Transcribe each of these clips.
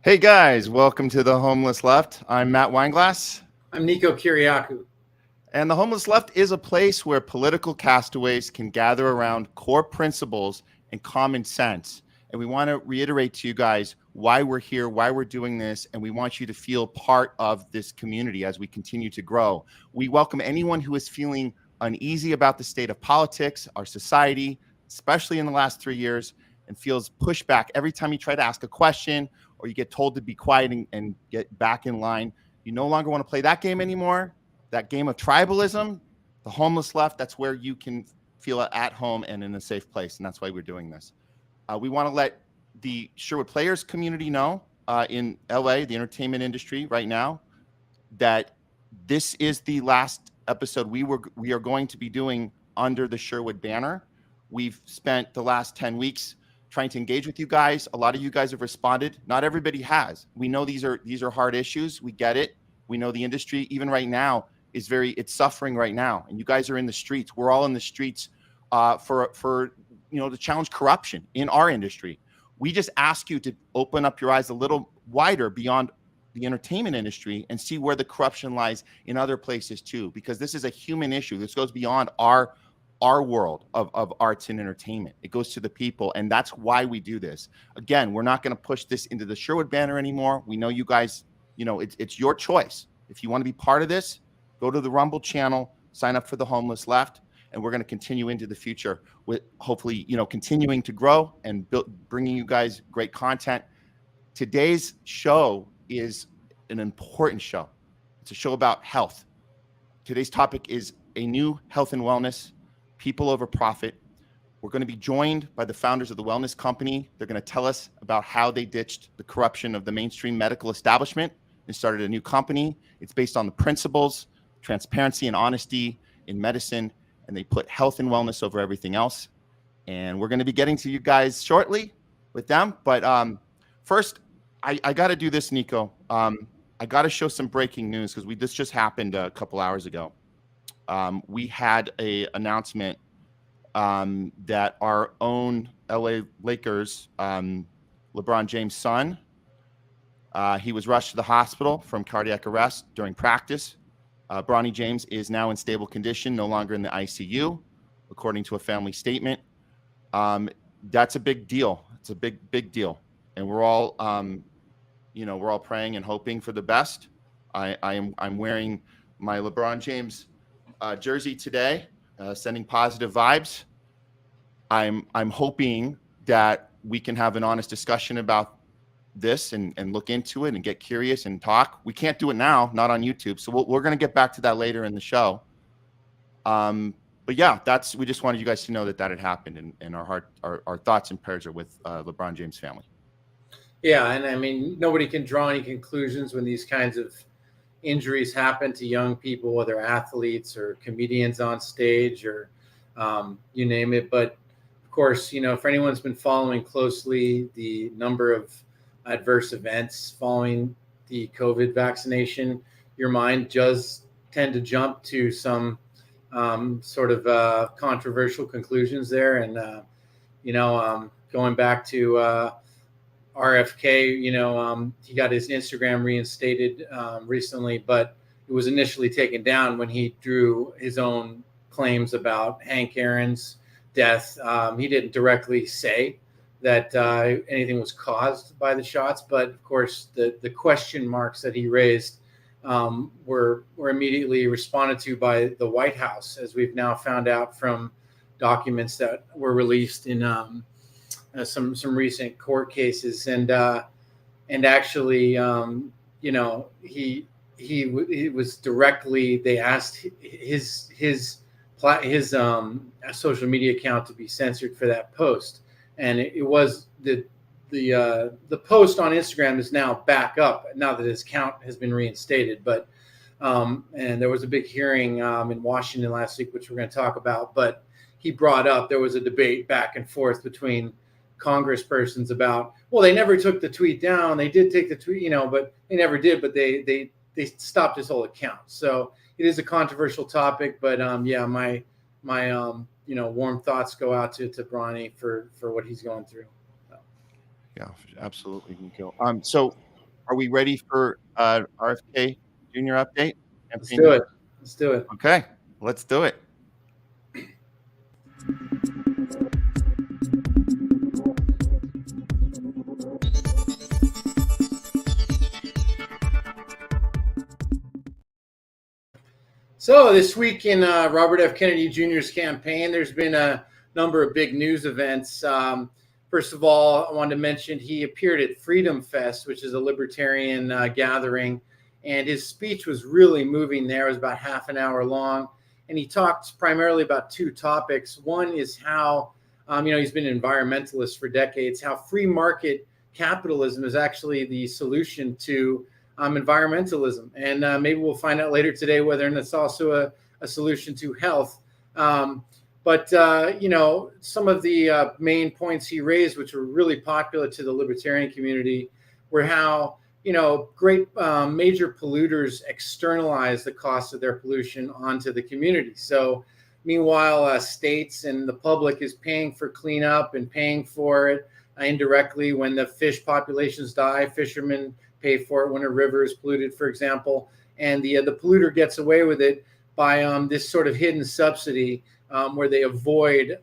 Hey guys, welcome to the Homeless Left. I'm Matt Weinglass. I'm Niko Kiriakou. And the Homeless Left is a place where political castaways can gather around core principles and common sense. And we want to reiterate to you guys why we're here, why we're doing this, and we want you to feel part of this community as we continue to grow. We welcome anyone who is feeling uneasy about the state of politics, our society, especially in the last 3 years, and feels pushback every time you try to ask a question or you get told to be quiet and get back in line. You no longer want to play that game anymore. That game of tribalism, the Homeless Left, that's where you can feel at home and in a safe place. And that's why we're doing this. We want to let the Sherwood Players community know in LA, the entertainment industry right now, that this is the last episode we are going to be doing under the Sherwood banner. We've spent the last 10 weeks trying to engage with you guys. A lot of you guys have responded. Not everybody has. We know these are hard issues. We get it. We know the industry, even right now, it's suffering right now. And you guys are in the streets. We're all in the streets for to challenge corruption in our industry. We just ask you to open up your eyes a little wider beyond the entertainment industry and see where the corruption lies in other places too, because this is a human issue. This goes beyond our world of arts and entertainment. It goes to the people, and that's why we do this. Again, we're not going to push this into the Sherwood banner anymore. We know you guys, it's your choice. If you want to be part of this, go to the Rumble channel, sign up for the Homeless Left, and we're going to continue into the future with hopefully, continuing to grow and bringing you guys great content. Today's show is an important show. It's a show about health. Today's topic is a new health and wellness, people over profit. We're going to be joined by the founders of the Wellness Company. They're going to tell us about how they ditched the corruption of the mainstream medical establishment and started a new company. It's based on the principles, transparency, and honesty in medicine, and they put health and wellness over everything else. And we're going to be getting to you guys shortly with them. But first, I got to do this, Niko. I got to show some breaking news because this just happened a couple hours ago. We had an announcement that our own LA Lakers, LeBron James' son, he was rushed to the hospital from cardiac arrest during practice. Bronny James is now in stable condition, no longer in the ICU, according to a family statement. That's a big deal. It's a big deal. And we're all, we're all praying and hoping for the best. I'm wearing my LeBron James jersey today, sending positive vibes. I'm hoping that we can have an honest discussion about this and look into it and get curious and talk. We can't do it now, not on YouTube. So we're going to get back to that later in the show. But yeah, we just wanted you guys to know that had happened, and our thoughts and prayers are with LeBron James' family. Yeah, and I mean, nobody can draw any conclusions when these kinds of injuries happen to young people, whether athletes or comedians on stage or you name it. But of course, if anyone's been following closely the number of adverse events following the COVID vaccination, your mind does tend to jump to some sort of controversial conclusions there. And, going back to RFK, he got his Instagram reinstated recently, but it was initially taken down when he drew his own claims about Hank Aaron's death. He didn't directly say that anything was caused by the shots, but of course the question marks that he raised were immediately responded to by the White House, as we've now found out from documents that were released in some recent court cases, and actually, he was directly. They asked his social media account to be censored for that post, and it was the post on Instagram is now back up now that his account has been reinstated. But and there was a big hearing in Washington last week, which we're going to talk about. But he brought up there was a debate back and forth between congresspersons about, well, they never took the tweet down. They did take the tweet, but they never did. But they stopped his whole account. So it is a controversial topic. But my warm thoughts go out to Bronny for what he's going through. Yeah, absolutely, Niko. So Are we ready for RFK Jr. update? Let's do it. Let's do it. Okay, let's do it. So this week in Robert F. Kennedy Jr.'s campaign, there's been a number of big news events. First of all, I wanted to mention he appeared at Freedom Fest, which is a libertarian gathering, and his speech was really moving there. It was about half an hour long, and he talked primarily about two topics. One is how, he's been an environmentalist for decades, how free market capitalism is actually the solution to environmentalism. And maybe we'll find out later today whether it's also a solution to health. But some of the main points he raised, which were really popular to the libertarian community, were how, great major polluters externalize the cost of their pollution onto the community. So meanwhile, states and the public is paying for cleanup and paying for it indirectly. When the fish populations die, fishermen pay for it when a river is polluted, for example, and the polluter gets away with it by this sort of hidden subsidy where they avoid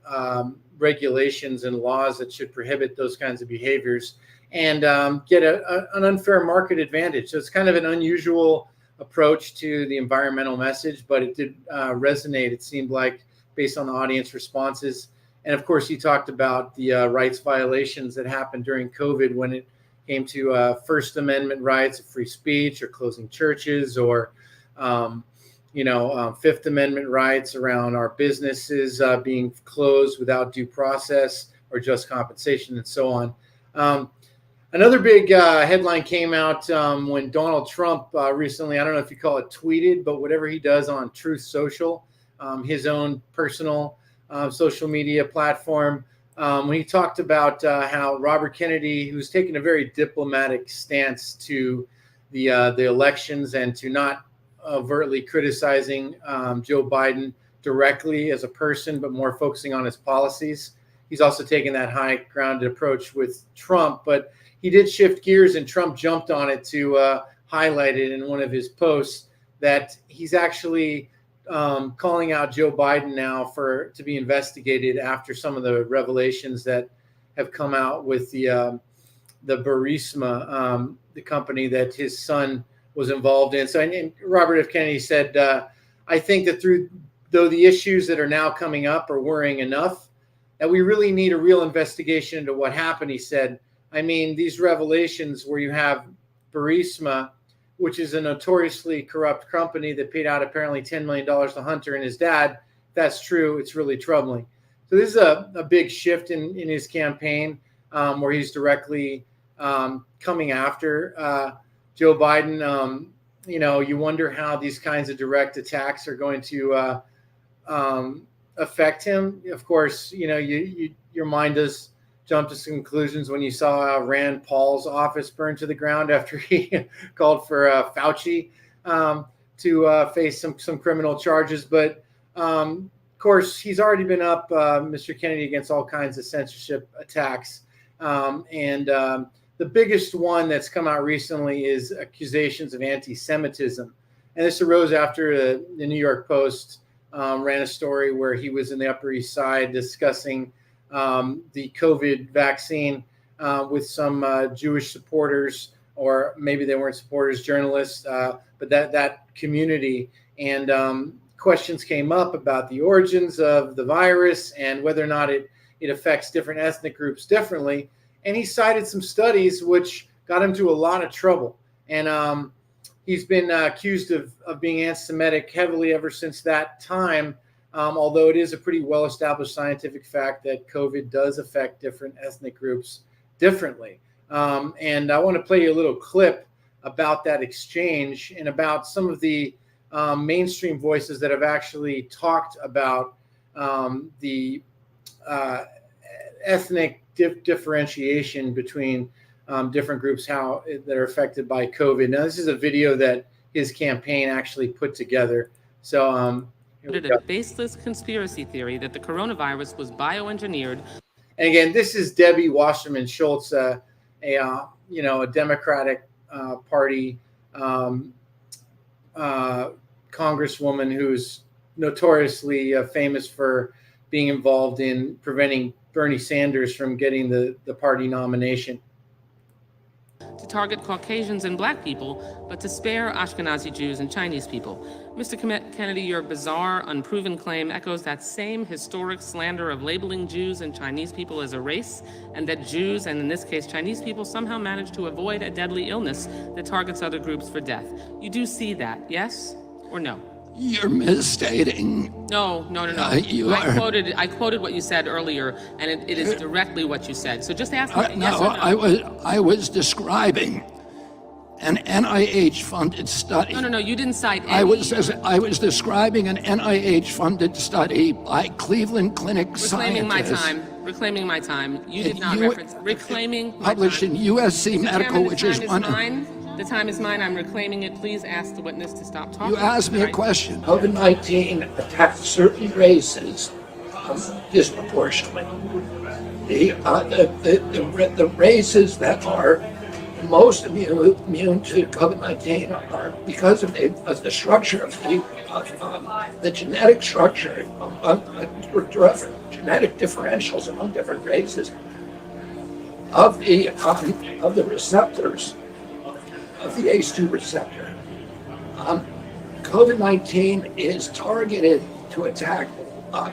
regulations and laws that should prohibit those kinds of behaviors and get an unfair market advantage. So it's kind of an unusual approach to the environmental message, but it did resonate, it seemed like, based on the audience responses. And of course, he talked about the rights violations that happened during COVID when it came to First Amendment rights of free speech or closing churches or, Fifth Amendment rights around our businesses being closed without due process or just compensation and so on. Another big headline came out when Donald Trump recently, I don't know if you call it tweeted, but whatever he does on Truth Social, his own personal social media platform, when he talked about how Robert Kennedy, who's taken a very diplomatic stance to the elections and to not overtly criticizing Joe Biden directly as a person, but more focusing on his policies. He's also taken that high grounded approach with Trump, but he did shift gears and Trump jumped on it to highlight it in one of his posts that he's actually calling out Joe Biden now to be investigated after some of the revelations that have come out with the Burisma, the company that his son was involved in. So, and Robert F. Kennedy said, I think that though the issues that are now coming up are worrying enough, that we really need a real investigation into what happened. He said, I mean, these revelations where you have Burisma, which is a notoriously corrupt company that paid out apparently $10 million to Hunter and his dad. If that's true, it's really troubling. So this is a big shift in his campaign where he's directly coming after Joe Biden. You wonder how these kinds of direct attacks are going to affect him. Of course, your mind does jump to some conclusions when you saw Rand Paul's office burned to the ground after he called for Fauci to face some criminal charges. But of course, he's already been up, Mr. Kennedy, against all kinds of censorship attacks. And the biggest one that's come out recently is accusations of anti-Semitism. And this arose after the New York Post ran a story where he was in the Upper East Side discussing the COVID vaccine with some Jewish supporters, or maybe they weren't supporters, journalists, but that community. And questions came up about the origins of the virus and whether or not it affects different ethnic groups differently. And he cited some studies which got him to a lot of trouble. And he's been accused of being anti-Semitic heavily ever since that time. Although it is a pretty well-established scientific fact that COVID does affect different ethnic groups differently. And I want to play you a little clip about that exchange and about some of the mainstream voices that have actually talked about the ethnic differentiation between different groups that are affected by COVID. Now, this is a video that his campaign actually put together. So, a baseless conspiracy theory that the coronavirus was bioengineered. And again, this is Debbie Wasserman Schultz, a Democratic Party congresswoman who's notoriously famous for being involved in preventing Bernie Sanders from getting the party nomination. To target Caucasians and black people, but to spare Ashkenazi Jews and Chinese people. Mr. Kennedy, your bizarre, unproven claim echoes that same historic slander of labeling Jews and Chinese people as a race, and that Jews, and in this case Chinese people, somehow manage to avoid a deadly illness that targets other groups for death. You do see that, yes or no? You're misstating. No. I quoted what you said earlier, and it is directly what you said. So just ask me yes or no. I was describing an NIH-funded study. No, you didn't cite any. I was describing an NIH-funded study by Cleveland Clinic scientists. Reclaiming my time. You did not reference reclaiming my published time. in USC Mr. Medical, Chairman, which is one. The time is mine. I'm reclaiming it. Please ask the witness to stop talking. You asked me a question. COVID-19 attacked certain races disproportionately. The races that are most immune to COVID-19 are because of the structure of the genetic structure of genetic differentials among different races of the receptors of the ACE2 receptor. COVID-19 is targeted to attack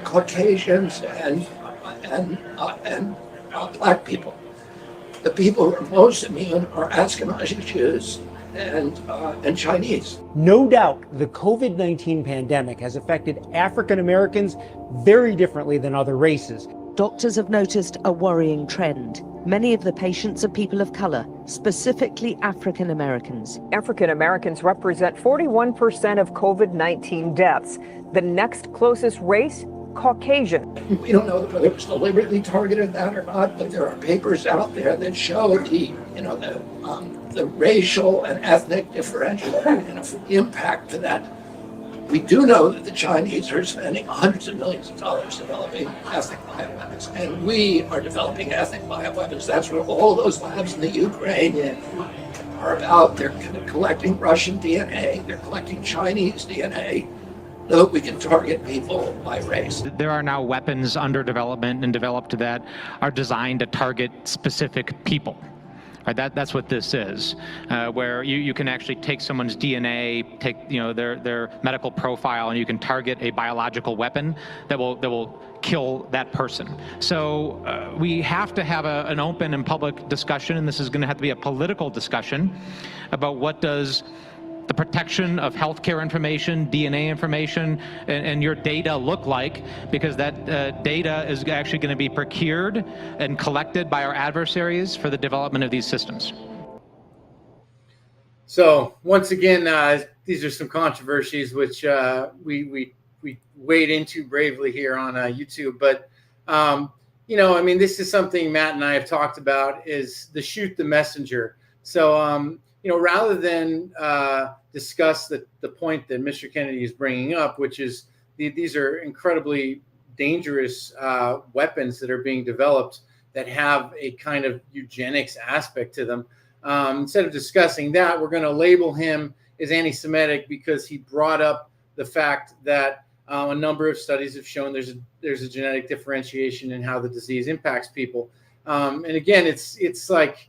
Caucasians and black people. The people who are most immune are Ashkenazi Jews and Chinese. No doubt the COVID-19 pandemic has affected African Americans very differently than other races. Doctors have noticed a worrying trend. Many of the patients are people of color, specifically African Americans. African Americans represent 41% of COVID-19 deaths. The next closest race, Caucasian. We don't know whether it was deliberately targeted that or not, but there are papers out there that show the racial and ethnic differential impact to that. We do know that the Chinese are spending hundreds of millions of dollars developing ethnic bioweapons, and we are developing ethnic bioweapons. That's what all those labs in the Ukraine are about. They're collecting Russian DNA, they're collecting Chinese DNA, so that we can target people by race. There are now weapons under development and developed that are designed to target specific people. Right, that's what this is, where you can actually take someone's DNA, take their medical profile, and you can target a biological weapon that will kill that person. So we have to have an open and public discussion, and this is going to have to be a political discussion about what does the protection of healthcare information, DNA information, and your data look like, because that data is actually going to be procured and collected by our adversaries for the development of these systems. So once again, these are some controversies which we wade into bravely here on YouTube. But this is something Matt and I have talked about, is the shoot the messenger. So rather than discuss the point that Mr. Kennedy is bringing up, which is these are incredibly dangerous weapons that are being developed that have a kind of eugenics aspect to them. Instead of discussing that, we're going to label him as anti-Semitic because he brought up the fact that a number of studies have shown there's a genetic differentiation in how the disease impacts people. And again, it's like,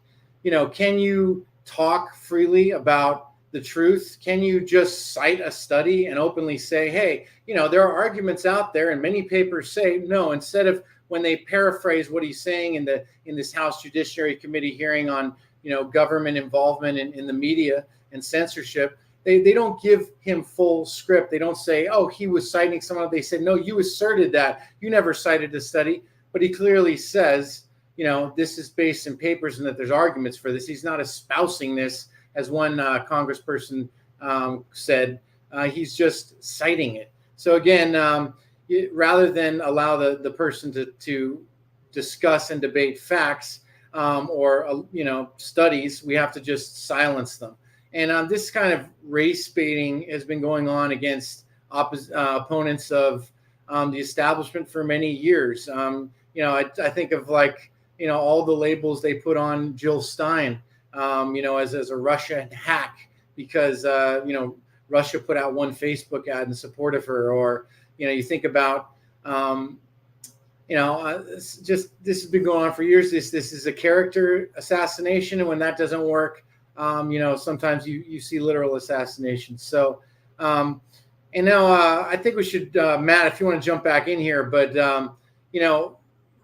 can you talk freely about the truth? Can you just cite a study and openly say, hey, there are arguments out there, and many papers say no, instead of when they paraphrase what he's saying in this House Judiciary Committee hearing on government involvement in the media and censorship, they don't give him full script. They don't say, oh, he was citing someone. They said, no, you asserted that. You never cited the study. But he clearly says, this is based in papers and that there's arguments for this. He's not espousing this, as one congressperson said. He's just citing it. So again, rather than allow the person to discuss and debate facts or studies, we have to just silence them. And this kind of race baiting has been going on against opponents of the establishment for many years. I think of all the labels they put on Jill Stein as a Russia hack because, Russia put out one Facebook ad in support of her, or, you think about, this has been going on for years. This is a character assassination. And when that doesn't work, sometimes you see literal assassinations. So, and now I think we should, Matt, if you want to jump back in here, but,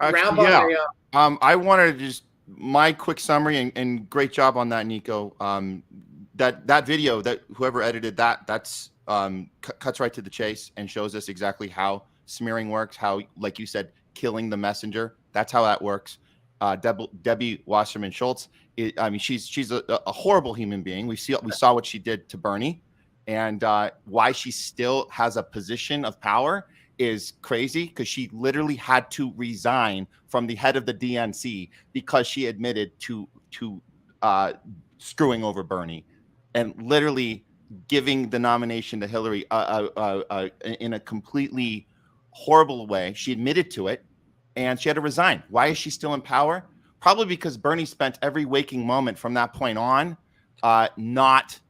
Actually, Rabbi. I wanted to just my quick summary and great job on that, Niko. That video that whoever edited that's cuts right to the chase and shows us exactly how smearing works, how, like you said, killing the messenger. That's how that works. Debbie Wasserman Schultz, she's a horrible human being. We saw what she did to Bernie, and why she still has a position of power is crazy, because she literally had to resign from the head of the DNC because she admitted to screwing over Bernie and literally giving the nomination to Hillary in a completely horrible way. She admitted to it, and she had to resign. Why is she still in power? Probably because Bernie spent every waking moment from that point on not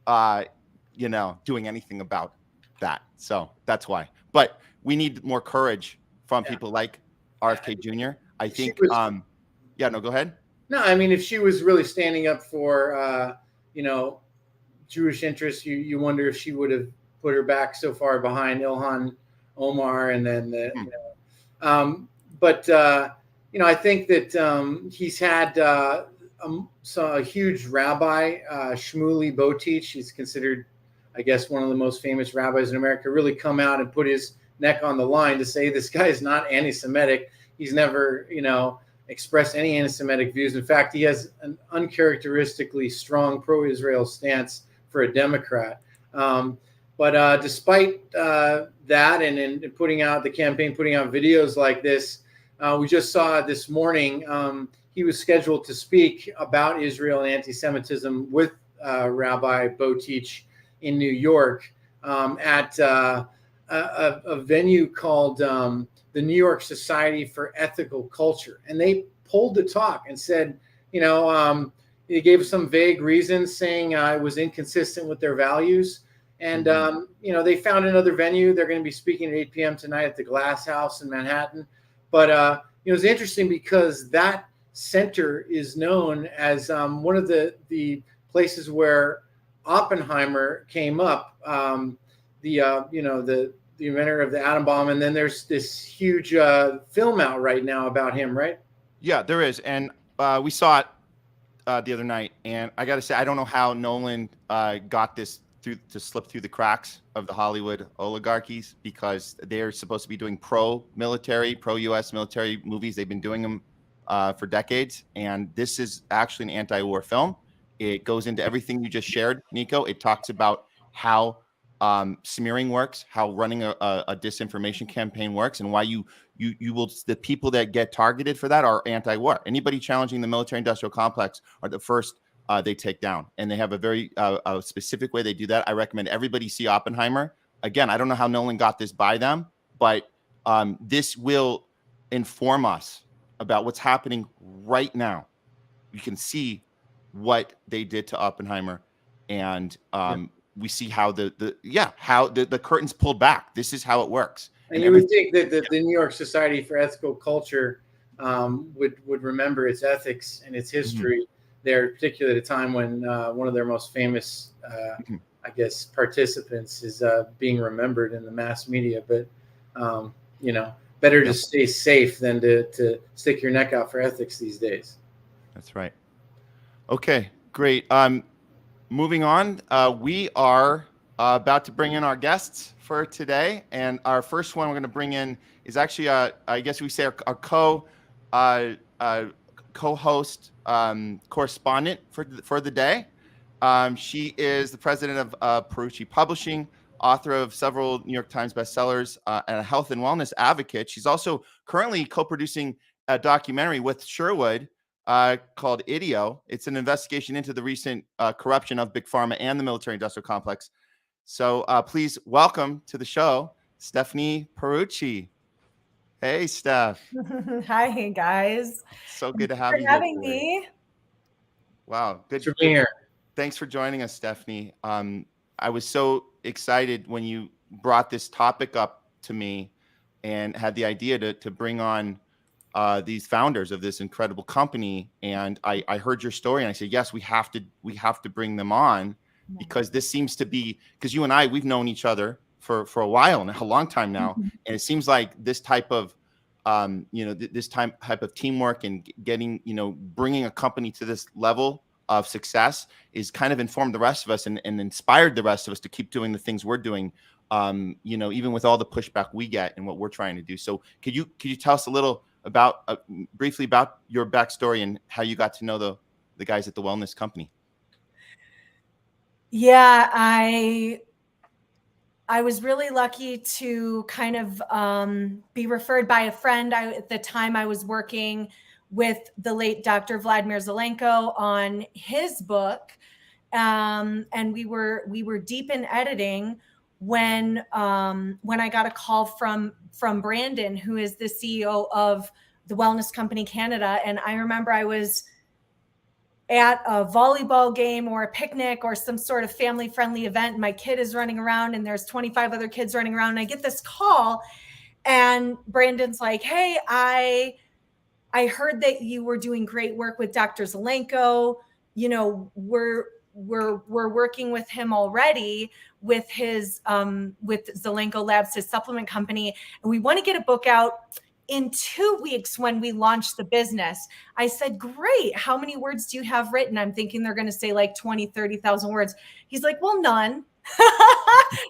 doing anything about that. So that's why. But we need more courage from people like RFK Jr. I think. Go ahead. No, I mean, if she was really standing up for, Jewish interests, you wonder if she would have put her back so far behind Ilhan Omar, and then I think that he's had a huge rabbi, Shmuley Boteach. He's considered, I guess, one of the most famous rabbis in America, really come out and put his neck on the line to say this guy is not anti-Semitic. He's never, expressed any anti-Semitic views. In fact, he has an uncharacteristically strong pro-Israel stance for a Democrat. But despite that, and putting out the campaign, putting out videos like this, we just saw this morning he was scheduled to speak about Israel and anti-Semitism with Rabbi Boteach in New York at a venue called the New York Society for Ethical Culture. And they pulled the talk and said, they gave some vague reasons saying it was inconsistent with their values. And, they found another venue. They're going to be speaking at 8 p.m. tonight at the Glass House in Manhattan. But, it's interesting because that center is known as one of the places where Oppenheimer came up, the inventor of the atom bomb. And then there's this huge film out right now about him, right? Yeah, there is. And we saw it the other night. And I got to say, I don't know how Nolan got this to slip through the cracks of the Hollywood oligarchies, because they're supposed to be doing pro-military, pro-U.S. military movies. They've been doing them for decades. And this is actually an anti-war film. It goes into everything you just shared, Niko. It talks about how smearing works, how running a disinformation campaign works, and why you will, the people that get targeted for that are anti-war. Anybody challenging the military-industrial complex are the first they take down, and they have a very specific way they do that. I recommend everybody see Oppenheimer. Again, I don't know how Nolan got this by them, but this will inform us about what's happening right now. You can see what they did to Oppenheimer, and we see how the curtains pulled back. This is how it works. And you would think that the New York Society for Ethical Culture would remember its ethics and its history there, particularly at a time when one of their most famous, I guess, participants is being remembered in the mass media. But, better to stay safe than to stick your neck out for ethics these days. That's right. Okay, great. Moving on, we are about to bring in our guests for today. And our first one we're going to bring in is actually, I guess we say our co-host correspondent for the day. She is the president of Pierucci Publishing, author of several New York Times bestsellers, and a health and wellness advocate. She's also currently co-producing a documentary with Sherwood called IDEO. It's an investigation into the recent corruption of Big Pharma and the military-industrial complex. So please welcome to the show, Stephanie Pierucci. Hey, Steph. Hi, guys. So good to have Thanks you for having me. Wow. Thanks for being here. Thanks for joining us, Stephanie. I was so excited when you brought this topic up to me and had the idea to bring on these founders of this incredible company. And I heard your story and I said, yes, we have to bring them on, because this seems to be, because you and I, we've known each other for a while now, a long time now. And it seems like this type of, this type of teamwork and getting, bringing a company to this level of success is kind of informed the rest of us and inspired the rest of us to keep doing the things we're doing, even with all the pushback we get and what we're trying to do. So could you tell us a little about briefly about your backstory and how you got to know the guys at the wellness company? Yeah, I was really lucky to kind of be referred by a friend. At the time, I was working with the late Dr. Vladimir Zelenko on his book, and we were deep in editing when I got a call from Brandon, who is the CEO of the Wellness Company Canada. And I remember I was at a volleyball game or a picnic or some sort of family-friendly event. My kid is running around and there's 25 other kids running around. And I get this call and Brandon's like, hey, I heard that you were doing great work with Dr. Zelenko. We're working with him already with his with Zelenko Labs, his supplement company. And we want to get a book out in 2 weeks when we launch the business. I said, great. How many words do you have written? I'm thinking they're going to say like 20, 30,000 words. He's like, well, none.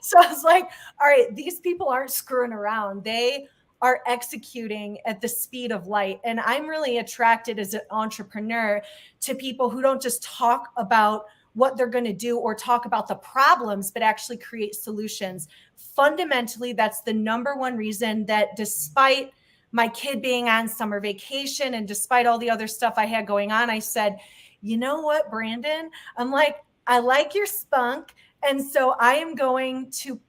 So I was like, all right, these people aren't screwing around. They are executing at the speed of light. And I'm really attracted as an entrepreneur to people who don't just talk about what they're going to do or talk about the problems, but actually create solutions. Fundamentally, that's the number one reason that despite my kid being on summer vacation and despite all the other stuff I had going on, I said, you know what, Brandon? I'm like, I like your spunk. And so I am going to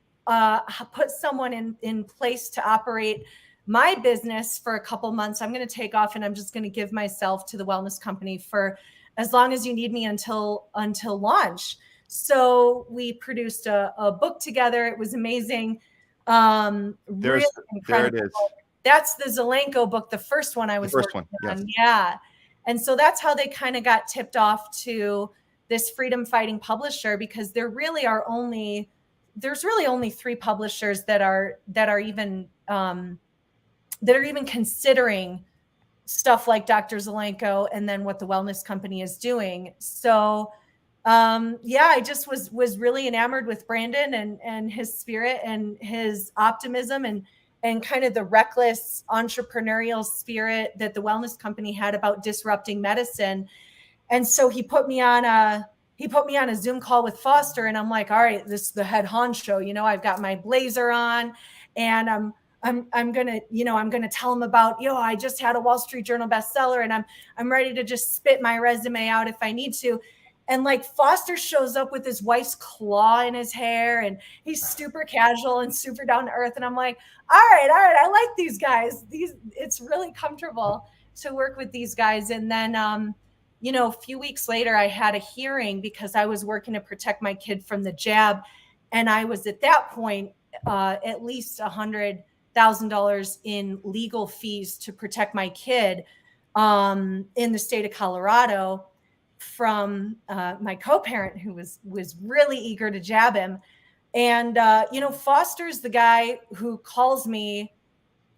put someone in place to operate my business for a couple months. I'm going to take off and I'm just going to give myself to the wellness company for as long as you need me until launch. So we produced a book together. It was amazing. Really incredible. There it is. That's the Zelenko book, the first one I was working on. Yes. Yeah. And so that's how they kind of got tipped off to this freedom fighting publisher, because there's really only 3 publishers that are even considering stuff like Dr. Zelenko and then what the wellness company is doing. So I just was really enamored with Brandon and his spirit and his optimism and kind of the reckless entrepreneurial spirit that the wellness company had about disrupting medicine. And so he put me on a Zoom call with Foster, and I'm like, all right, this is the head honcho. I've got my blazer on, and I'm gonna tell him about, I just had a Wall Street Journal bestseller, and I'm ready to just spit my resume out if I need to. And like Foster shows up with his wife's claw in his hair, and he's super casual and super down to earth. And I'm like, all right, I like these guys. It's really comfortable to work with these guys. And then, a few weeks later, I had a hearing because I was working to protect my kid from the jab. And I was at that point, at least $100,000 in legal fees to protect my kid in the state of Colorado from my co-parent who was really eager to jab him. And, Foster's the guy who calls me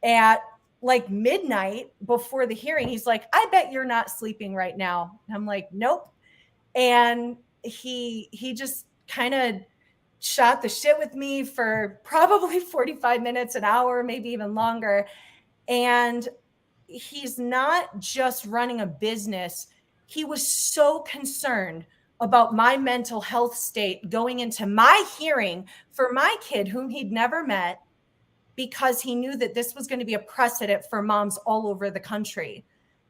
at like midnight before the hearing. He's like, I bet you're not sleeping right now. And I'm like, nope. And he just kind of shot the shit with me for probably 45 minutes, an hour, maybe even longer. And he's not just running a business. He was so concerned about my mental health state going into my hearing for my kid, whom he'd never met, because he knew that this was going to be a precedent for moms all over the country.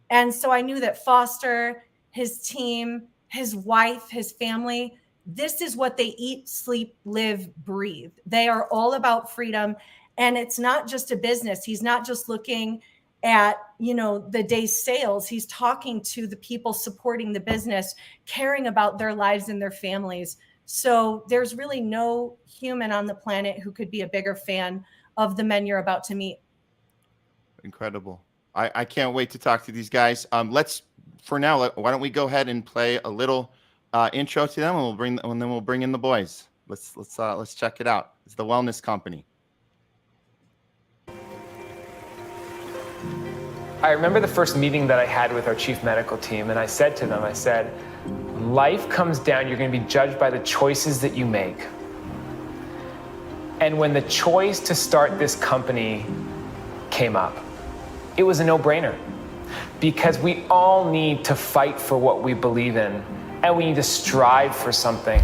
And so I knew that Foster, his team, his wife, his family, this is what they eat, sleep, live, breathe. They are all about freedom. And it's not just a business. He's not just looking at, you know, the day's sales. He's talking to the people supporting the business, caring about their lives and their families. So there's really no human on the planet who could be a bigger fan of the men you're about to meet. Incredible. I can't wait to talk to these guys. For now, why don't we go ahead and play a little intro to them, and then we'll bring in the boys. Let's check it out. It's the Wellness Company. I remember the first meeting that I had with our chief medical team, and I said to them, I said, life comes down, you're going to be judged by the choices that you make. And when the choice to start this company came up, it was a no-brainer, because we all need to fight for what we believe in, and we need to strive for something.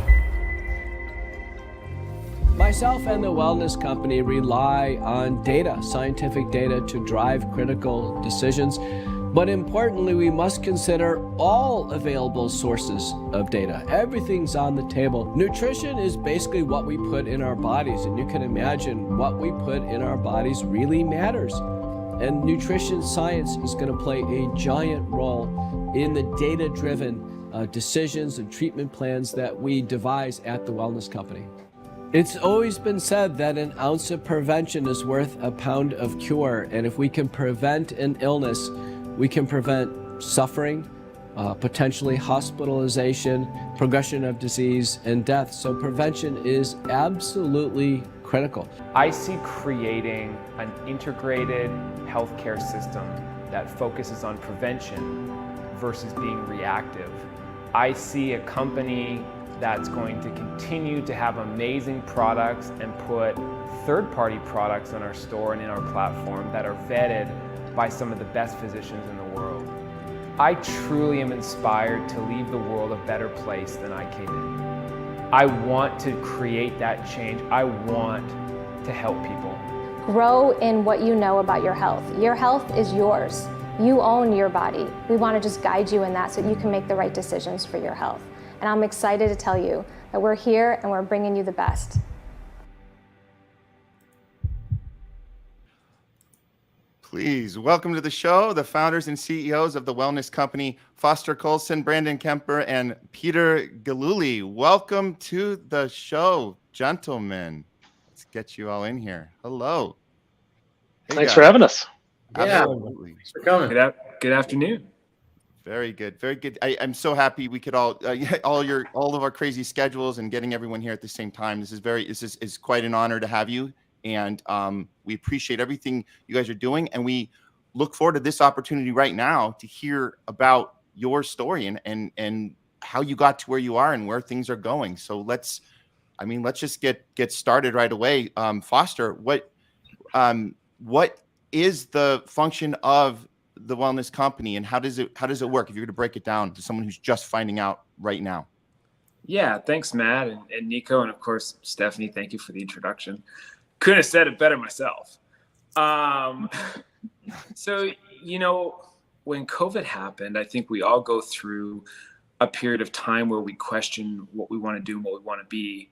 Myself and the Wellness Company rely on data, scientific data, to drive critical decisions. But importantly, we must consider all available sources of data. Everything's on the table. Nutrition is basically what we put in our bodies, and you can imagine what we put in our bodies really matters. And nutrition science is going to play a giant role in the data-driven decisions and treatment plans that we devise at the Wellness Company. It's always been said that an ounce of prevention is worth a pound of cure. And if we can prevent an illness, we can prevent suffering, potentially hospitalization, progression of disease, and death. So prevention is absolutely critical. I see creating an integrated healthcare system that focuses on prevention versus being reactive. I see a company that's going to continue to have amazing products and put third-party products on our store and in our platform that are vetted by some of the best physicians in the world. I truly am inspired to leave the world a better place than I came in. I want to create that change. I want to help people. Grow in what you know about your health. Your health is yours. You own your body. We want to just guide you in that so you can make the right decisions for your health. And I'm excited to tell you that we're here and we're bringing you the best. Please welcome to the show the founders and CEOs of the Wellness Company, Foster Coulson, Brandon Kuemper, and Peter Gillooly. Welcome to the show, gentlemen. Let's get you all in here. Hello. Hey, Thanks guys. for having us. Absolutely. Thanks for coming. Good afternoon. Very good. Very good. I'm so happy we could all of our crazy schedules and getting everyone here at the same time. This is quite an honor to have you. And we appreciate everything you guys are doing. And we look forward to this opportunity right now to hear about your story and how you got to where you are and where things are going. So let's just get started right away. Foster, what is the function of the Wellness Company, and how does it work if you're going to break it down to someone who's just finding out right now? Yeah, thanks, Matt and Niko, and of course, Stephanie, thank you for the introduction. Couldn't have said it better myself. So, when COVID happened, I think we all go through a period of time where we question what we want to do and what we want to be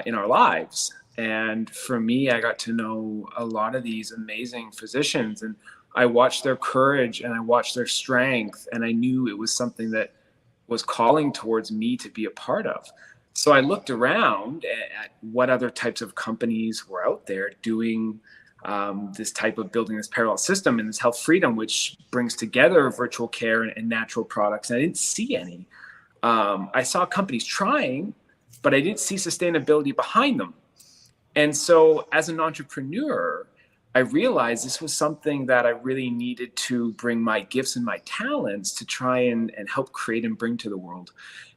in our lives. And for me, I got to know a lot of these amazing physicians, and I watched their courage and I watched their strength, and I knew it was something that was calling towards me to be a part of. So I looked around at what other types of companies were out there doing this type of building this parallel system and this health freedom, which brings together virtual care and natural products. And I didn't see any. I saw companies trying, but I didn't see sustainability behind them. And so as an entrepreneur, I realized this was something that I really needed to bring my gifts and my talents to try and help create and bring to the world.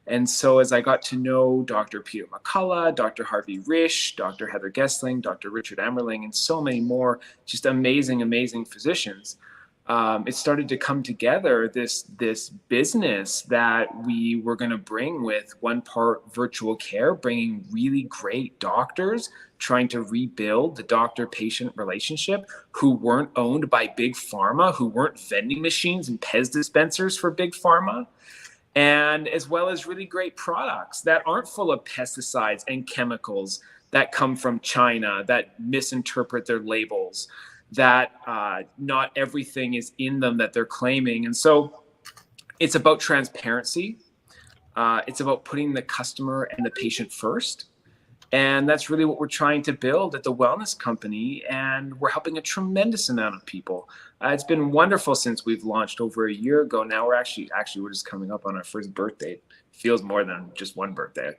And so as I got to know Dr. Peter McCullough, Dr. Harvey Risch, Dr. Heather Gessling, Dr. Richard Emmerling, and so many more just amazing, amazing physicians, it started to come together, this business that we were going to bring with one part virtual care, bringing really great doctors, trying to rebuild the doctor-patient relationship, who weren't owned by big pharma, who weren't vending machines and Pez dispensers for big pharma, and as well as really great products that aren't full of pesticides and chemicals that come from China, that misinterpret their labels. that not everything is in them that they're claiming. And so it's about transparency. It's about putting the customer and the patient first. And that's really what we're trying to build at the Wellness Company. And we're helping a tremendous amount of people. It's been wonderful since we've launched over a year ago. Now we're actually we're just coming up on our first birthday. It feels more than just one birthday.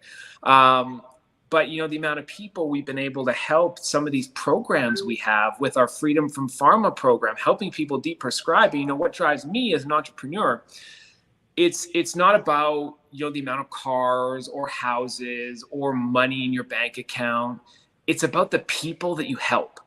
But, you know, the amount of people we've been able to help, some of these programs we have with our Freedom from Pharma program, helping people deprescribe. You know, what drives me as an entrepreneur, it's not about, you know, the amount of cars or houses or money in your bank account. It's about the people that you help.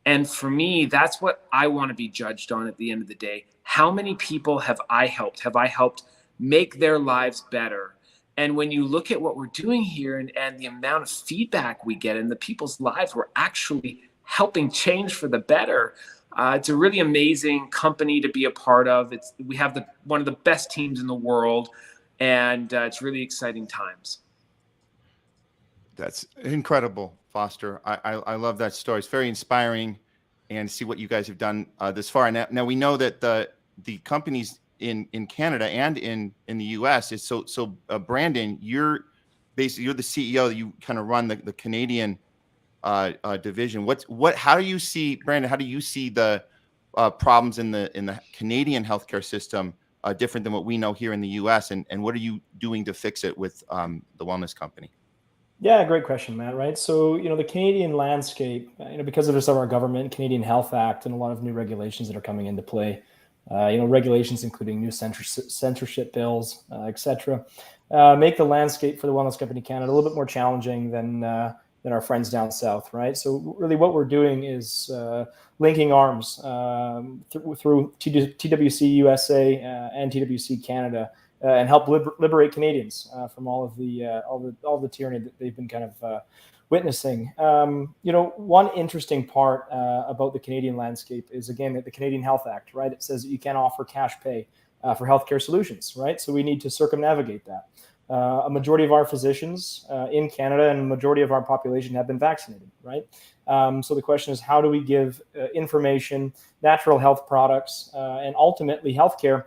And for me, that's what I want to be judged on at the end of the day. How many people have I helped? Have I helped make their lives better? And when you look at what we're doing here and the amount of feedback we get in the people's lives, we're actually helping change for the better. It's a really amazing company to be a part of. We have one of the best teams in the world, and it's really exciting times. That's incredible, Foster. I love that story. It's very inspiring, and see what you guys have done this far. Now we know that the companies in Canada and in the US is so Brandon, you're the CEO. You kind of run the Canadian division. How do you see, Brandon, how do you see the problems in the Canadian healthcare system different than what we know here in the US, and what are you doing to fix it with the Wellness Company? Yeah, great question, Matt. Right. So, you know, the Canadian landscape, you know, because of just our government, Canadian Health Act, and a lot of new regulations that are coming into play, you know, regulations including new censorship bills, et cetera, make the landscape for the Wellness Company Canada a little bit more challenging than our friends down south, right? So really what we're doing is linking arms through TWC USA and TWC Canada, and help liberate Canadians from all of the tyranny that they've been kind of witnessing. You know, one interesting part about the Canadian landscape is, again, the Canadian Health Act, right? It says that you can't offer cash pay for healthcare solutions, right? So we need to circumnavigate that. A majority of our physicians in Canada and a majority of our population have been vaccinated, right? So the question is, how do we give information, natural health products, and ultimately healthcare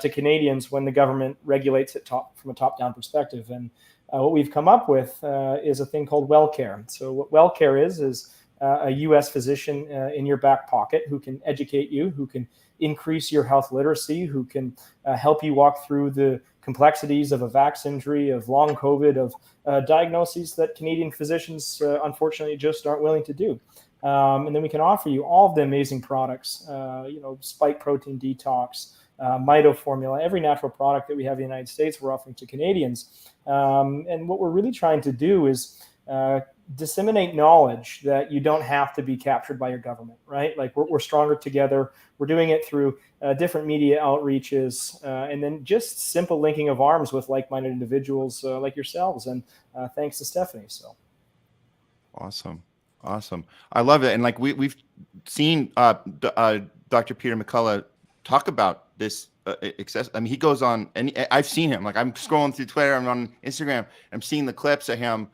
to Canadians when the government regulates it from a top-down perspective? And what we've come up with is a thing called WellCare. So what WellCare is a U.S. physician in your back pocket who can educate you, who can increase your health literacy, who can help you walk through the complexities of a vax injury, of long COVID, of diagnoses that Canadian physicians unfortunately just aren't willing to do. And then we can offer you all of the amazing products, you know, spike protein detox, Mito formula, every natural product that we have in the United States, we're offering to Canadians. And what we're really trying to do is disseminate knowledge that you don't have to be captured by your government, right? Like we're stronger together. We're doing it through different media outreaches, and then just simple linking of arms with like-minded individuals like yourselves. And thanks to Stephanie. So awesome. I love it. And like we've seen Dr. Peter McCullough talk about this excess. I mean, he goes on, and I've seen him. Like I'm scrolling through Twitter, I'm on Instagram, I'm seeing the clips of him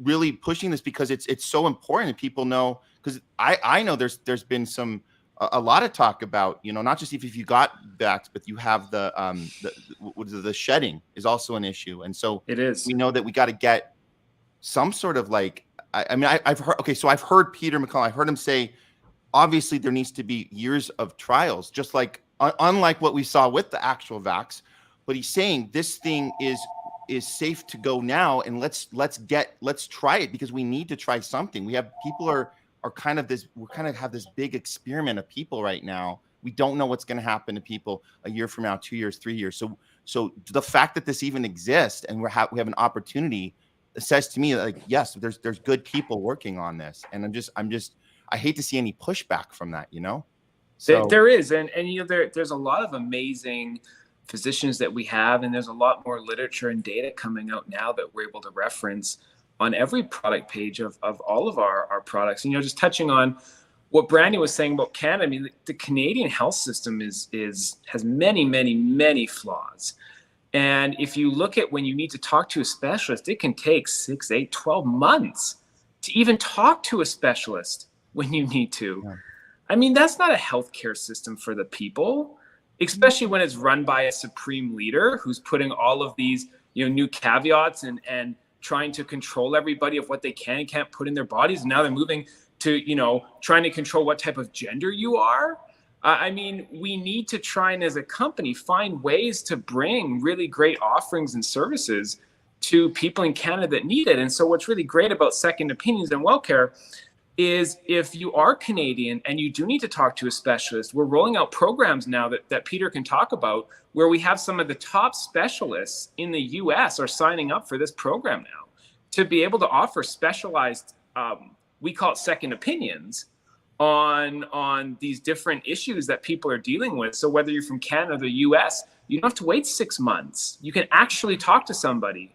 really pushing this because it's so important that people know. Because I know there's been a lot of talk about, you know, not just if you got vax, but you have the shedding is also an issue, and so it is. We know that we got to get some sort of like. I mean, I've heard. Okay, so I've heard Peter McCullough. I've heard him say, obviously there needs to be years of trials, just like unlike what we saw with the actual vax. But he's saying this thing is safe to go now, and let's try it because we need to try something. We have people are kind of this. We kind of have this big experiment of people right now. We don't know what's going to happen to people a year from now, 2 years, 3 years. So the fact that this even exists and we have an opportunity says to me like, yes, there's good people working on this, and I hate to see any pushback from that, you know. So there is, and you know, there's a lot of amazing physicians that we have, and there's a lot more literature and data coming out now that we're able to reference on every product page of all of our products. And, you know, just touching on what Brandon was saying about Canada, I mean, the Canadian health system has many flaws. And if you look at when you need to talk to a specialist, it can take 6, 8, 12 months to even talk to a specialist when you need to. I mean, that's not a healthcare system for the people, especially when it's run by a supreme leader who's putting all of these, new caveats and trying to control everybody of what they can and can't put in their bodies. And now they're moving to, trying to control what type of gender you are. I mean, we need to try and, as a company, find ways to bring really great offerings and services to people in Canada that need it. And so what's really great about second opinions and WellCare is if you are Canadian and you do need to talk to a specialist, we're rolling out programs now that Peter can talk about, where we have some of the top specialists in the US are signing up for this program now to be able to offer specialized, we call it second opinions, on these different issues that people are dealing with. So whether you're from Canada or the US, you don't have to wait 6 months. You can actually talk to somebody.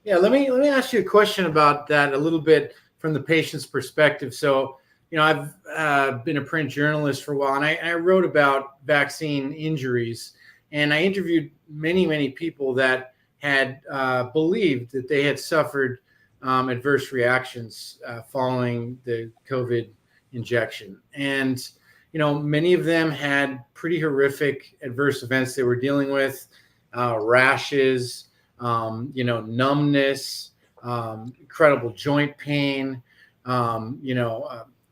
Yeah, let me ask you a question about that a little bit from the patient's perspective. So, I've been a print journalist for a while, and I wrote about vaccine injuries, and I interviewed many people that had believed that they had suffered adverse reactions following the COVID injection. And, many of them had pretty horrific adverse events they were dealing with, rashes, numbness, incredible joint pain,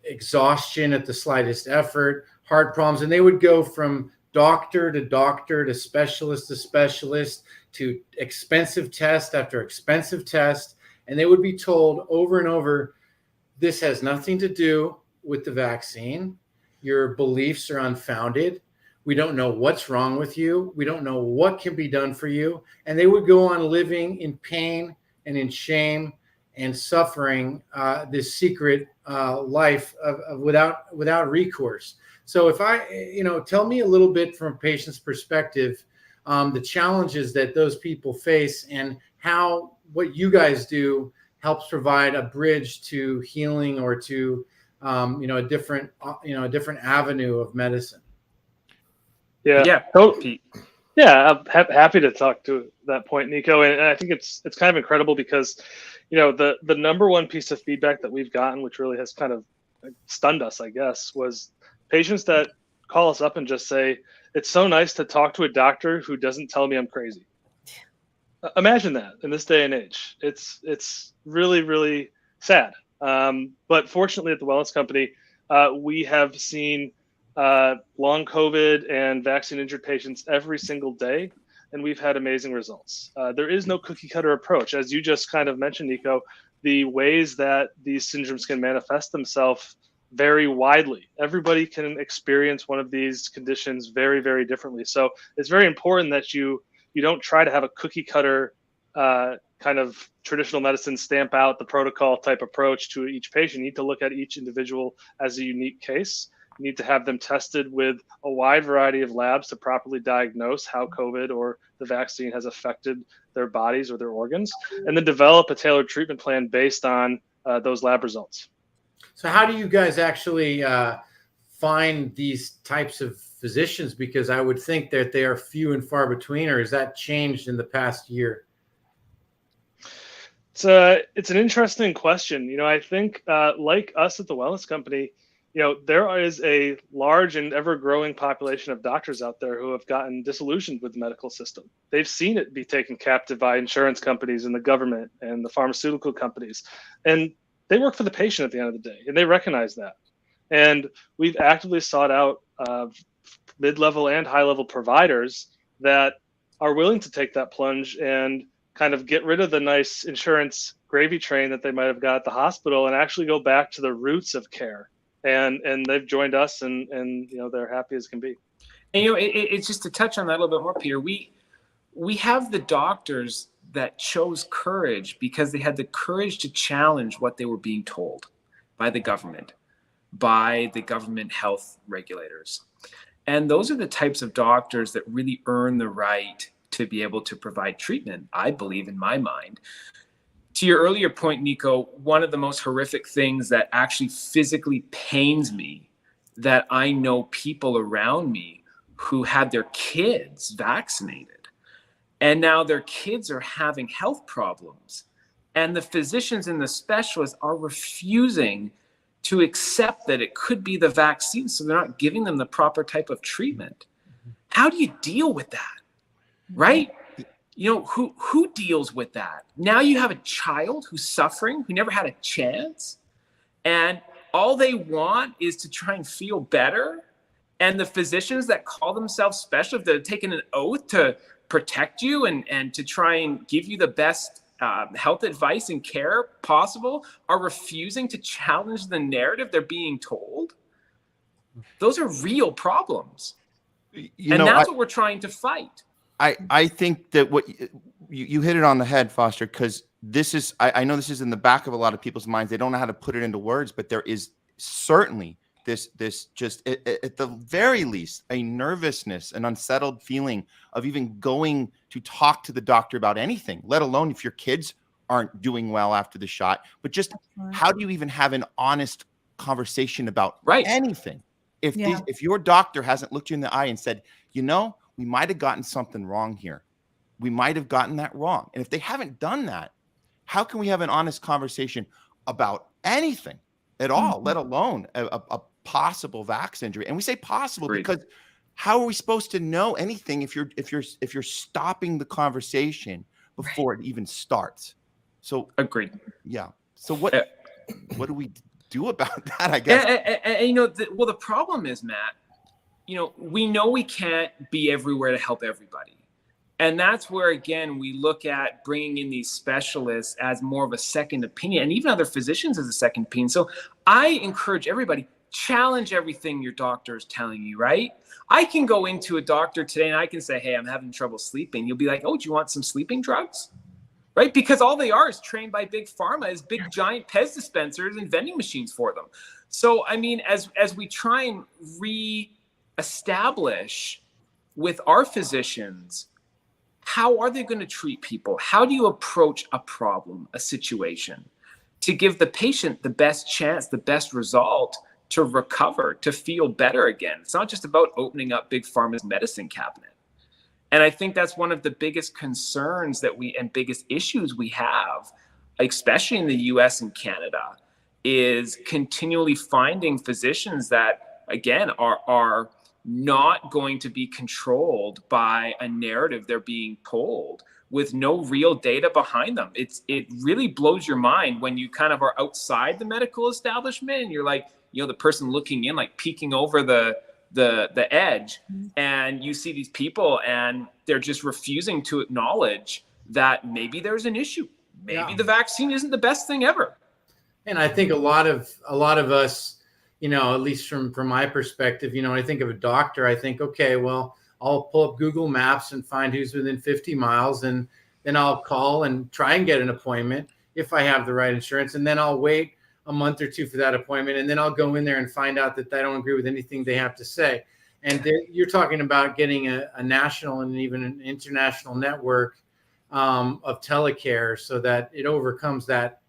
exhaustion at the slightest effort, heart problems. And they would go from doctor to specialist to expensive test after expensive test. And they would be told over and over, this has nothing to do with the vaccine. Your beliefs are unfounded. We don't know what's wrong with you. We don't know what can be done for you. And they would go on living in pain and in shame and suffering this secret life of without recourse. So if tell me a little bit from a patient's perspective, the challenges that those people face and how what you guys do helps provide a bridge to healing or to a different avenue of medicine. Yeah. I'm happy to talk to that point, Niko. And I think it's kind of incredible because, the number one piece of feedback that we've gotten, which really has kind of stunned us, I guess, was patients that call us up and just say, it's so nice to talk to a doctor who doesn't tell me I'm crazy. Imagine that in this day and age. It's really, really sad. But fortunately at the Wellness Company, we have seen long COVID and vaccine injured patients every single day, and we've had amazing results. There is no cookie cutter approach. As you just kind of mentioned, Niko, the ways that these syndromes can manifest themselves vary widely. Everybody can experience one of these conditions very, very differently. So it's very important that you don't try to have a cookie cutter kind of traditional medicine stamp out the protocol type approach to each patient. You need to look at each individual as a unique case. You need to have them tested with a wide variety of labs to properly diagnose how COVID or the vaccine has affected their bodies or their organs, and then develop a tailored treatment plan based on those lab results. So how do you guys actually find these types of physicians? Because I would think that they are few and far between, or has that changed in the past year? It's an interesting question. I think like us at the Wellness Company, there is a large and ever-growing population of doctors out there who have gotten disillusioned with the medical system. They've seen it be taken captive by insurance companies and the government and the pharmaceutical companies. And they work for the patient at the end of the day, and they recognize that. And we've actively sought out mid-level and high-level providers that are willing to take that plunge and kind of get rid of the nice insurance gravy train that they might have got at the hospital and actually go back to the roots of care. And they've joined us, and they're happy as can be. And it's just to touch on that a little bit more, Peter. We have the doctors that chose courage because they had the courage to challenge what they were being told by the government health regulators. And those are the types of doctors that really earn the right to be able to provide treatment, I believe, in my mind. To your earlier point, Niko, one of the most horrific things that actually physically pains me, that I know people around me who had their kids vaccinated, and now their kids are having health problems, and the physicians and the specialists are refusing to accept that it could be the vaccine, so they're not giving them the proper type of treatment. How do you deal with that, right? You know, who deals with that? Now you have a child who's suffering, who never had a chance, and all they want is to try and feel better. And the physicians that call themselves specialists, that have taken an oath to protect you and to try and give you the best health advice and care possible, are refusing to challenge the narrative they're being told. Those are real problems. That's what we're trying to fight. I think that what you hit it on the head, Foster, because this is, I know this is in the back of a lot of people's minds. They don't know how to put it into words, but there is certainly this just at the very least a nervousness, an unsettled feeling of even going to talk to the doctor about anything, let alone if your kids aren't doing well after the shot. But just how do you even have an honest conversation about anything? If your doctor hasn't looked you in the eye and said, you know, we might have gotten something wrong here. We might have gotten that wrong. And if they haven't done that, how can we have an honest conversation about anything at all, let alone a possible vax injury? And we say possible because how are we supposed to know anything if you're stopping the conversation before it even starts? So agreed. Yeah. So what do we do about that? I guess. And you know, the problem is, Matt, you know we can't be everywhere to help everybody. And that's where, again, we look at bringing in these specialists as more of a second opinion, and even other physicians as a second opinion. So I encourage everybody, challenge everything your doctor is telling you, right? I can go into a doctor today and I can say, hey, I'm having trouble sleeping. You'll be like, oh, do you want some sleeping drugs? Right? Because all they are is trained by big pharma as big giant Pez dispensers and vending machines for them. So, I mean, as we try and re-establish with our physicians, how are they going to treat people? How do you approach a problem, a situation, to give the patient the best chance, the best result to recover, to feel better again? It's not just about opening up big pharma's medicine cabinet. And I think that's one of the biggest concerns and biggest issues we have, especially in the US and Canada, is continually finding physicians that, again, are not going to be controlled by a narrative they're being told with no real data behind them. It really blows your mind when you kind of are outside the medical establishment and you're like, you know, the person looking in, like peeking over the edge, and you see these people and they're just refusing to acknowledge that maybe there's an issue. Maybe the vaccine isn't the best thing ever. And I think a lot of us, you know, at least from my perspective, you know, when I think of a doctor, I think, okay, well, I'll pull up Google Maps and find who's within 50 miles, and then I'll call and try and get an appointment if I have the right insurance. And then I'll wait a month or two for that appointment. And then I'll go in there and find out that I don't agree with anything they have to say. And you're talking about getting a national and even an international network of telecare so that it overcomes that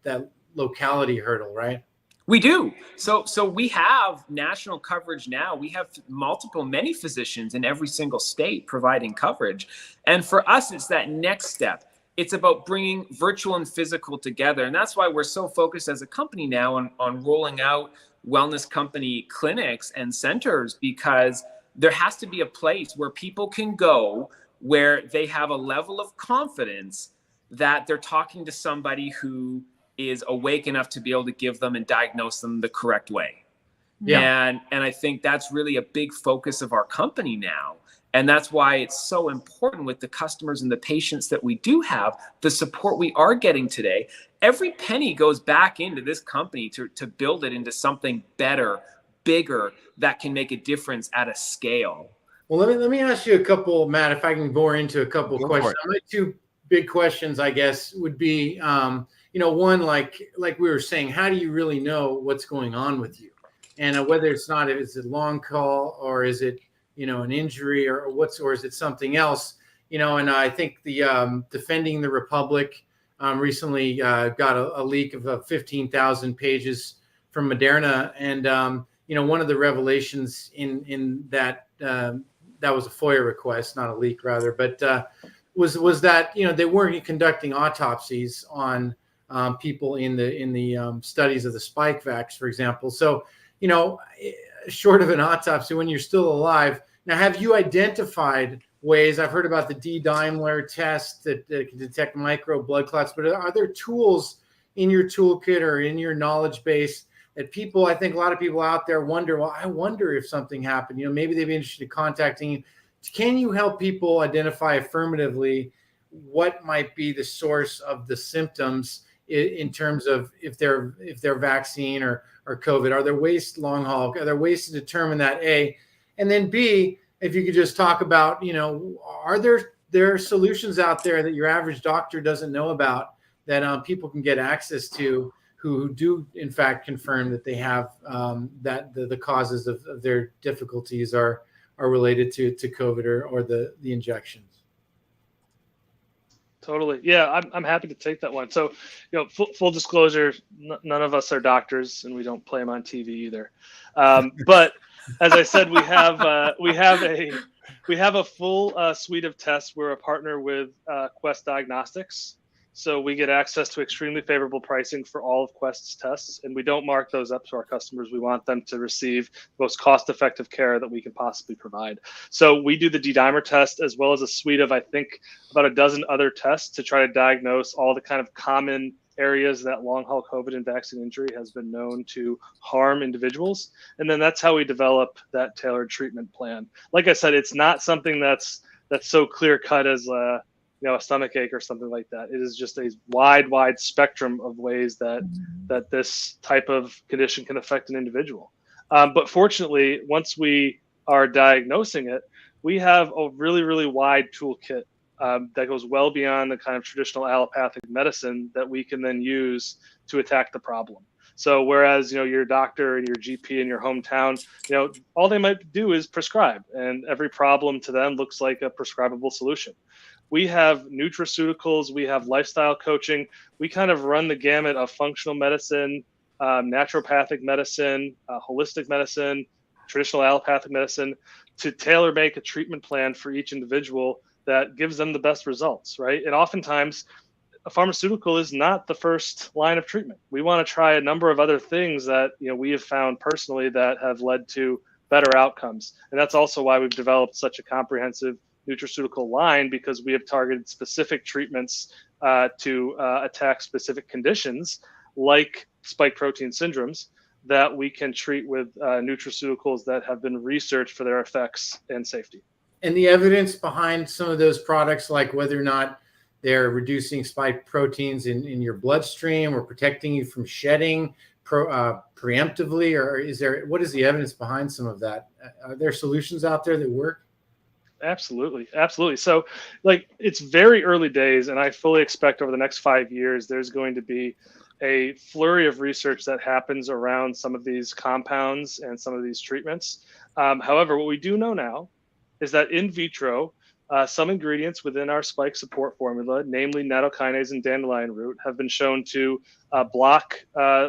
locality hurdle, right? We do. So we have national coverage now. We have many physicians in every single state providing coverage. And for us, it's that next step. It's about bringing virtual and physical together. And that's why we're so focused as a company now on rolling out wellness company clinics and centers, because there has to be a place where people can go where they have a level of confidence that they're talking to somebody who is awake enough to be able to give them and diagnose them the correct way. Yeah. And I think that's really a big focus of our company now. And that's why it's so important with the customers and the patients that we do have, the support we are getting today. Every penny goes back into this company to build it into something better, bigger, that can make a difference at a scale. Well, let me ask you a couple, Matt, if I can bore into a couple of questions. My two big questions, I guess, would be, you know, one, like we were saying, how do you really know what's going on with you? And whether is it long call, or is it, you know, an injury, or is it something else? You know, and I think the Defending the Republic recently got a leak of 15,000 pages from Moderna. And, you know, one of the revelations in that was a FOIA request, not a leak rather, but was that, you know, they weren't conducting autopsies on people in the studies of the spike vax, for example. So, you know, short of an autopsy, when you're still alive. Now, have you identified ways? I've heard about the D-dimer test that can detect micro blood clots, but are there tools in your toolkit or in your knowledge base that people, I think a lot of people out there wonder, well, I wonder if something happened, you know, maybe they'd be interested in contacting you. Can you help people identify affirmatively what might be the source of the symptoms in terms of if they're vaccine or COVID? Are there ways, long haul, are there ways to determine that, A? And then B, if you could just talk about, you know, are there solutions out there that your average doctor doesn't know about that people can get access to, who do in fact confirm that they have that the causes of their difficulties are related to COVID or the injections? Totally. Yeah, I'm happy to take that one. So, you know, full disclosure, none of us are doctors, and we don't play them on TV either. But as I said, we have a full suite of tests. We're a partner with Quest Diagnostics, so we get access to extremely favorable pricing for all of Quest's tests, and we don't mark those up to our customers. We want them to receive the most cost-effective care that we can possibly provide. So we do the D-dimer test as well as a suite of, I think, about a dozen other tests to try to diagnose all the kind of common areas that long-haul COVID and vaccine injury has been known to harm individuals. And then that's how we develop that tailored treatment plan. Like I said, it's not something that's so clear-cut as a stomach ache or something like that. It is just a wide spectrum of ways that this type of condition can affect an individual. But fortunately, once we are diagnosing it, we have a really wide toolkit that goes well beyond the kind of traditional allopathic medicine that we can then use to attack the problem. So whereas, you know, your doctor and your GP in your hometown, you know, all they might do is prescribe, and every problem to them looks like a prescribable solution. We have nutraceuticals, we have lifestyle coaching. We kind of run the gamut of functional medicine, naturopathic medicine, holistic medicine, traditional allopathic medicine to tailor make a treatment plan for each individual that gives them the best results, right? And oftentimes, a pharmaceutical is not the first line of treatment. We want to try a number of other things that, you know, we have found personally that have led to better outcomes. And that's also why we've developed such a comprehensive nutraceutical line, because we have targeted specific treatments to attack specific conditions like spike protein syndromes that we can treat with nutraceuticals that have been researched for their effects and safety. And the evidence behind some of those products, like whether or not they're reducing spike proteins in your bloodstream or protecting you from shedding preemptively, or what is the evidence behind some of that? Are there solutions out there that work? Absolutely. So, like, it's very early days, and I fully expect over the next 5 years, there's going to be a flurry of research that happens around some of these compounds and some of these treatments. However, what we do know now is that in vitro, some ingredients within our spike support formula, namely nattokinase and dandelion root, have been shown to block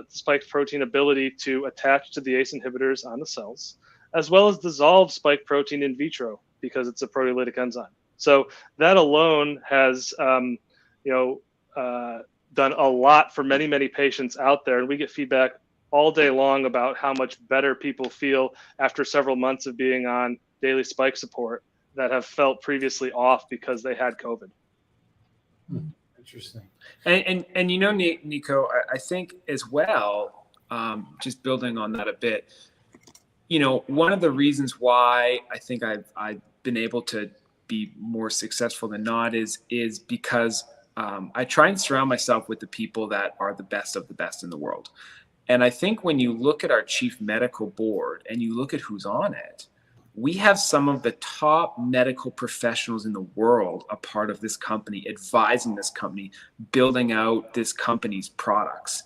spike protein ability to attach to the ACE inhibitors on the cells, as well as dissolve spike protein in vitro because it's a proteolytic enzyme. So that alone has, done a lot for many patients out there, and we get feedback all day long about how much better people feel after several months of being on daily spike support that have felt previously off because they had COVID. Interesting. And you know, Niko, I think as well, just building on that a bit, you know, one of the reasons why I think I've been able to be more successful than not is because I try and surround myself with the people that are the best of the best in the world. And I think when you look at our chief medical board and you look at who's on it, we have some of the top medical professionals in the world a part of this company, advising this company, building out this company's products,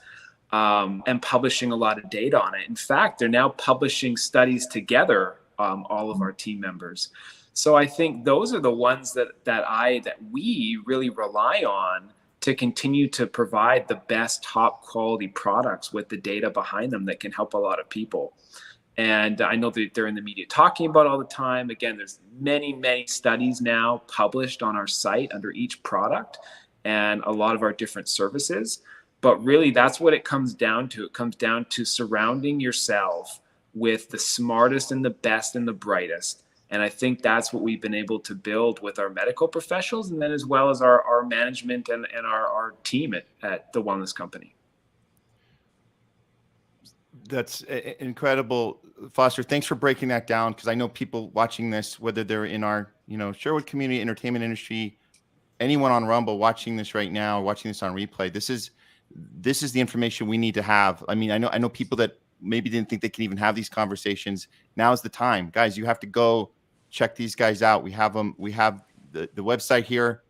and publishing a lot of data on it. In fact, they're now publishing studies together, all of our team members. So I think those are the ones that we really rely on to continue to provide the best top quality products with the data behind them that can help a lot of people. And I know that they're in the media talking about all the time. Again, there's many studies now published on our site under each product and a lot of our different services. But really, that's what it comes down to. It comes down to surrounding yourself with the smartest and the best and the brightest. And I think that's what we've been able to build with our medical professionals, and then as well as our management and our team at the Wellness Company. That's incredible, Foster. Thanks for breaking that down, because I know people watching this, whether they're in our Sherwood community, entertainment industry, anyone on Rumble watching this right now, watching this on replay, this is the information we need to have. I mean, I know people that maybe didn't think they could even have these conversations. Now is the time, guys. You have to go check these guys out. We have them. We have the website here.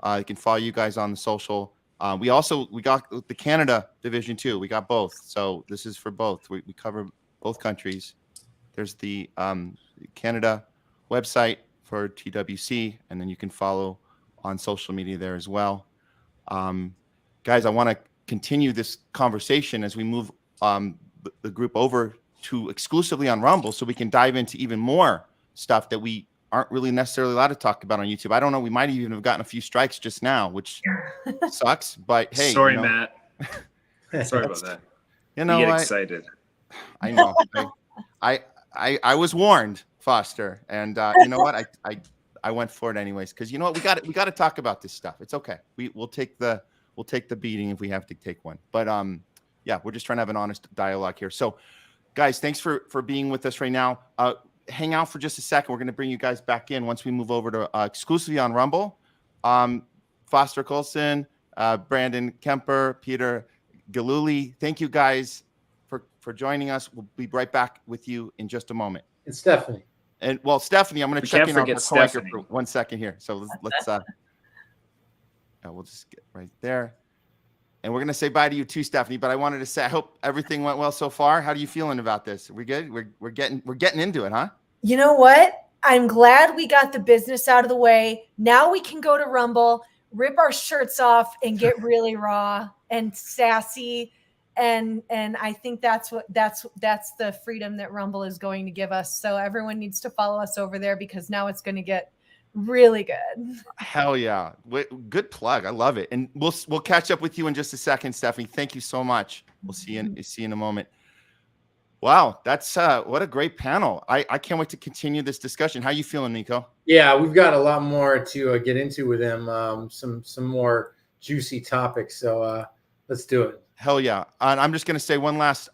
You can follow you guys on the social. We got the Canada division too. We got both. So this is for both. We cover both countries. There's the Canada website for TWC, and then you can follow on social media there as well. Guys, I want to continue this conversation as we move the group over to exclusively on Rumble, so we can dive into even more stuff that we aren't really necessarily allowed to talk about on YouTube. I don't know. We might even have gotten a few strikes just now, which sucks. But hey, sorry, Matt. Sorry about that. You get excited. I know. I was warned, Foster, and you know what? I went for it anyways, because you know what? We got to talk about this stuff. It's okay. We'll take the beating if we have to take one. But yeah, we're just trying to have an honest dialogue here. So, guys, thanks for being with us right now. Hang out for just a second. We're going to bring you guys back in once we move over to exclusively on Rumble. Foster Coulson, Brandon Kuemper, Peter Gillooly, thank you guys for joining us. We'll be right back with you in just a moment. And Stephanie. And well, Stephanie, I'm going to check in on her Stephanie for 1 second here. So let's we'll just get right there. And we're going to say bye to you too, Stephanie. But I wanted to say, I hope everything went well so far. How are you feeling about this? Are we good? We're getting into it, huh? You know what? I'm glad we got the business out of the way. Now we can go to Rumble, rip our shirts off, and get really raw and sassy. And I think that's the freedom that Rumble is going to give us. So everyone needs to follow us over there, because now it's going to get really good. Hell yeah. Good plug. I love it. And we'll catch up with you in just a second, Stephanie. Thank you so much. We'll see you in a moment. Wow, that's what a great panel. I can't wait to continue this discussion. How you feeling, Niko? Yeah, we've got a lot more to get into with him. Some more juicy topics. So let's do it. Hell yeah. And I'm just going to say one last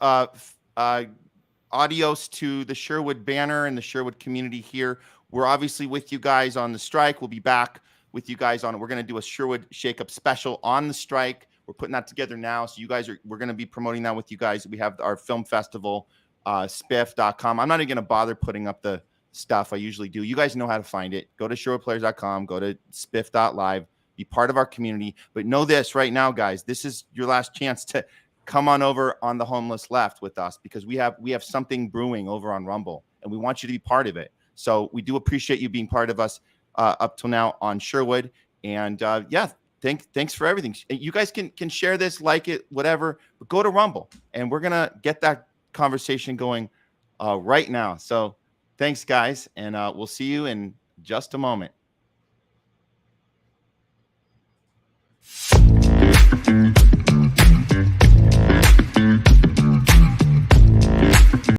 adios to the Sherwood banner and the Sherwood community here. We're obviously with you guys on the strike. We'll be back with you guys on it. We're going to do a Sherwood Shakeup special on the strike. We're putting that together now. So we're going to be promoting that with you guys. We have our film festival, spiff.com. I'm not even going to bother putting up the stuff I usually do. You guys know how to find it. Go to sherwoodplayers.com, go to spiff.live, be part of our community. But know this right now, guys, this is your last chance to come on over on the Homeless Left with us, because we have something brewing over on Rumble, and we want you to be part of it. So we do appreciate you being part of us up till now on Sherwood. And yeah, thanks for everything. You guys can share this, like it, whatever, but go to Rumble, and we're going to get that conversation going right now. So thanks, guys, and we'll see you in just a moment.